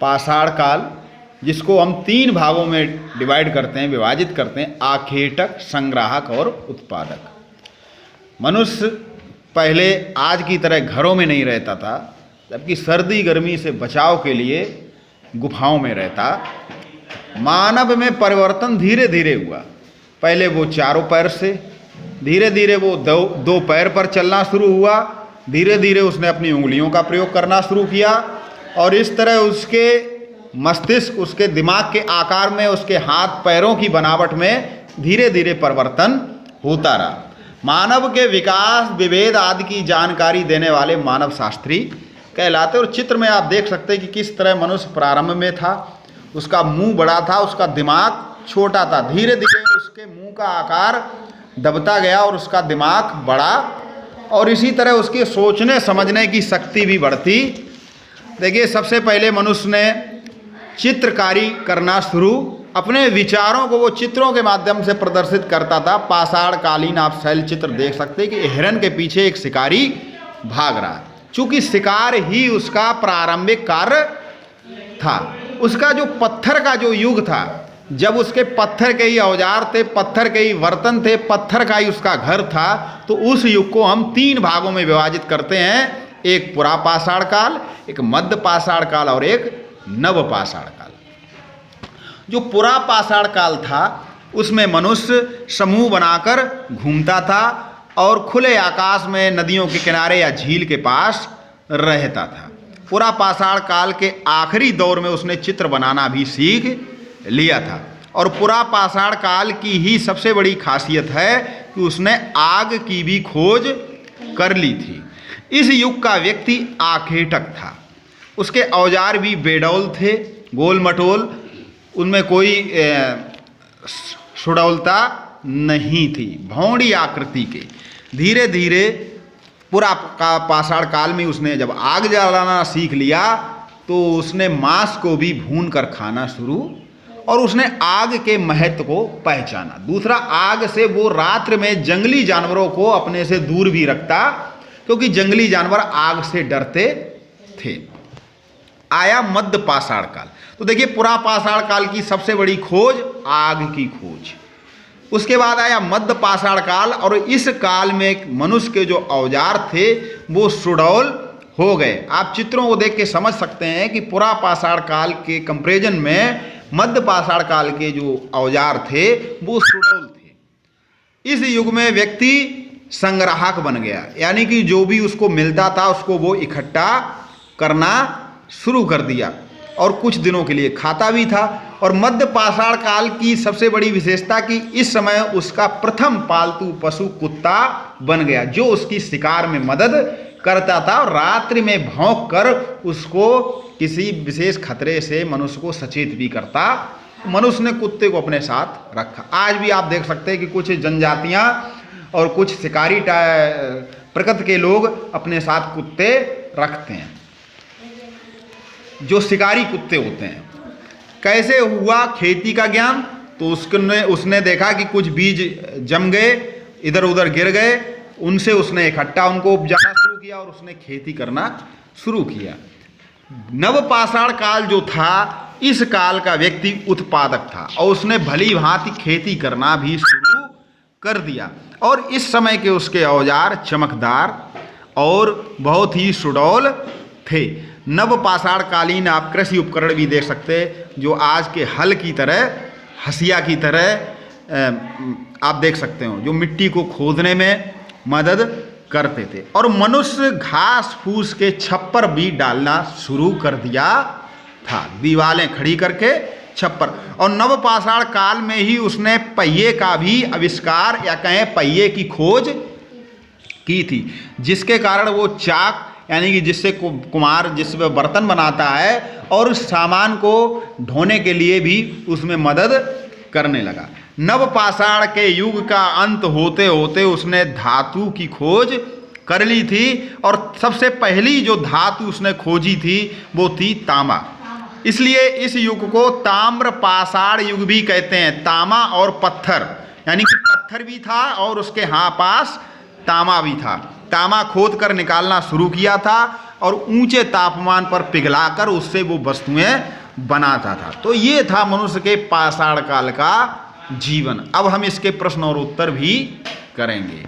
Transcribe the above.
पाषाण काल, जिसको हम 3 भागों में डिवाइड करते हैं, विभाजित करते हैं, आखेटक, संग्राहक और उत्पादक। मनुष्य पहले आज की तरह घरों में नहीं रहता था, जबकि सर्दी गर्मी से बचाव के लिए गुफाओं में रहता। मानव में परिवर्तन धीरे धीरे हुआ। पहले वो 4 पैर से, धीरे धीरे वो 2 पैर पर चलना शुरू हुआ, धीरे धीरे उसने अपनी उंगलियों का प्रयोग करना शुरू किया, और इस तरह उसके मस्तिष्क, उसके दिमाग के आकार में, उसके हाथ पैरों की बनावट में धीरे धीरे परिवर्तन होता रहा। मानव के विकास, विभेद आदि की जानकारी देने वाले मानव शास्त्री कहलाते। और चित्र में आप देख सकते हैं कि किस तरह मनुष्य प्रारंभ में था। उसका मुंह बड़ा था, उसका दिमाग छोटा था। धीरे धीरे उसके मुंह का आकार दबता गया और उसका दिमाग बढ़ा, और इसी तरह उसके सोचने समझने की शक्ति भी बढ़ती। देखिए, सबसे पहले मनुष्य ने चित्रकारी करना शुरू, अपने विचारों को वो चित्रों के माध्यम से प्रदर्शित करता था। पाषाणकालीन आप शैल चित्र देख सकते हैं कि हिरन के पीछे एक शिकारी भाग रहा है, चूंकि शिकार ही उसका प्रारंभिक कार्य था। उसका जो पत्थर का जो युग था, जब उसके पत्थर के ही औजार थे, पत्थर के ही बर्तन थे, पत्थर का ही उसका घर था, तो उस युग को हम 3 भागों में विभाजित करते हैं। एक पुरा पाषाण काल, एक मध्य पाषाण काल और एक नव पाषाण काल। जो पुरा पाषाण काल था, उसमें मनुष्य समूह बनाकर घूमता था और खुले आकाश में, नदियों के किनारे या झील के पास रहता था। पुरा पाषाण काल के आखिरी दौर में उसने चित्र बनाना भी सीख लिया था। और पुरा पाषाण काल की ही सबसे बड़ी खासियत है कि उसने आग की भी खोज कर ली थी। इस युग का व्यक्ति आखेटक था। उसके औजार भी बेडौल थे, गोल मटोल, उनमें कोई सुडौलता नहीं थी, भौंडी आकृति के। धीरे धीरे पूरा पाषाण काल में उसने जब आग जलाना सीख लिया, तो उसने मांस को भी भून कर खाना शुरू, और उसने आग के महत्व को पहचाना। दूसरा, आग से वो रात्रि में जंगली जानवरों को अपने से दूर भी रखता, क्योंकि जंगली जानवर आग से डरते थे। आया मध्य पाषाण काल। तो देखिए, पुरा पाषाण काल की सबसे बड़ी खोज आग की खोज। उसके बाद आया मध्य पाषाण काल, और इस काल में मनुष्य के जो औजार थे वो सुडौल हो गए। आप चित्रों को देख के समझ सकते हैं कि पुरा पाषाण काल के कंपैरिजन में मध्य पाषाण काल के जो औजार थे वो सुडौल थे। इस युग में व्यक्ति संग्राहक बन गया, यानी कि जो भी उसको मिलता था उसको वो इकट्ठा करना शुरू कर दिया, और कुछ दिनों के लिए खाता भी था। और मध्य पाषाण काल की सबसे बड़ी विशेषता कि इस समय उसका प्रथम पालतू पशु कुत्ता बन गया, जो उसकी शिकार में मदद करता था, और रात्रि में भौंक कर उसको किसी विशेष खतरे से मनुष्य को सचेत भी करता। मनुष्य ने कुत्ते को अपने साथ रखा। आज भी आप देख सकते हैं कि कुछ जनजातियां और कुछ शिकारी प्रकृति के लोग अपने साथ कुत्ते रखते हैं, जो शिकारी कुत्ते होते हैं। कैसे हुआ खेती का ज्ञान? तो उसने देखा कि कुछ बीज जम गए, इधर उधर गिर गए, उनसे उसने इकट्ठा उनको उपजाना शुरू किया और उसने खेती करना शुरू किया। नव पाषाण काल जो था, इस काल का व्यक्ति उत्पादक था, और उसने भली भांति खेती करना भी शुरू कर दिया। और इस समय के उसके औजार चमकदार और बहुत ही सुडौल थे। नव पाषाण कालीन आप कृषि उपकरण भी देख सकते हैं, जो आज के हल की तरह, हसिया की तरह आप देख सकते हो, जो मिट्टी को खोदने में मदद करते थे। और मनुष्य घास फूस के छप्पर भी डालना शुरू कर दिया था, दीवारें खड़ी करके छप्पर। और नव पाषाण काल में ही उसने पहिए का भी आविष्कार, या कहें पहिए की खोज की थी, जिसके कारण वो चाक, यानी कि जिससे कुम्हार जिसमें बर्तन बनाता है, और उस सामान को ढोने के लिए भी उसमें मदद करने लगा। नव पाषाण के युग का अंत होते होते उसने धातु की खोज कर ली थी, और सबसे पहली जो धातु उसने खोजी थी वो थी तांबा। इसलिए इस युग को ताम्र पाषाण युग भी कहते हैं। तांबा और पत्थर, यानी कि पत्थर भी था और उसके पास तांबा भी था। तांबा खोद कर निकालना शुरू किया था, और ऊंचे तापमान पर पिघलाकर उससे वो वस्तुएं बनाता था। तो ये था मनुष्य के पाषाण काल का जीवन। अब हम इसके प्रश्न और उत्तर भी करेंगे।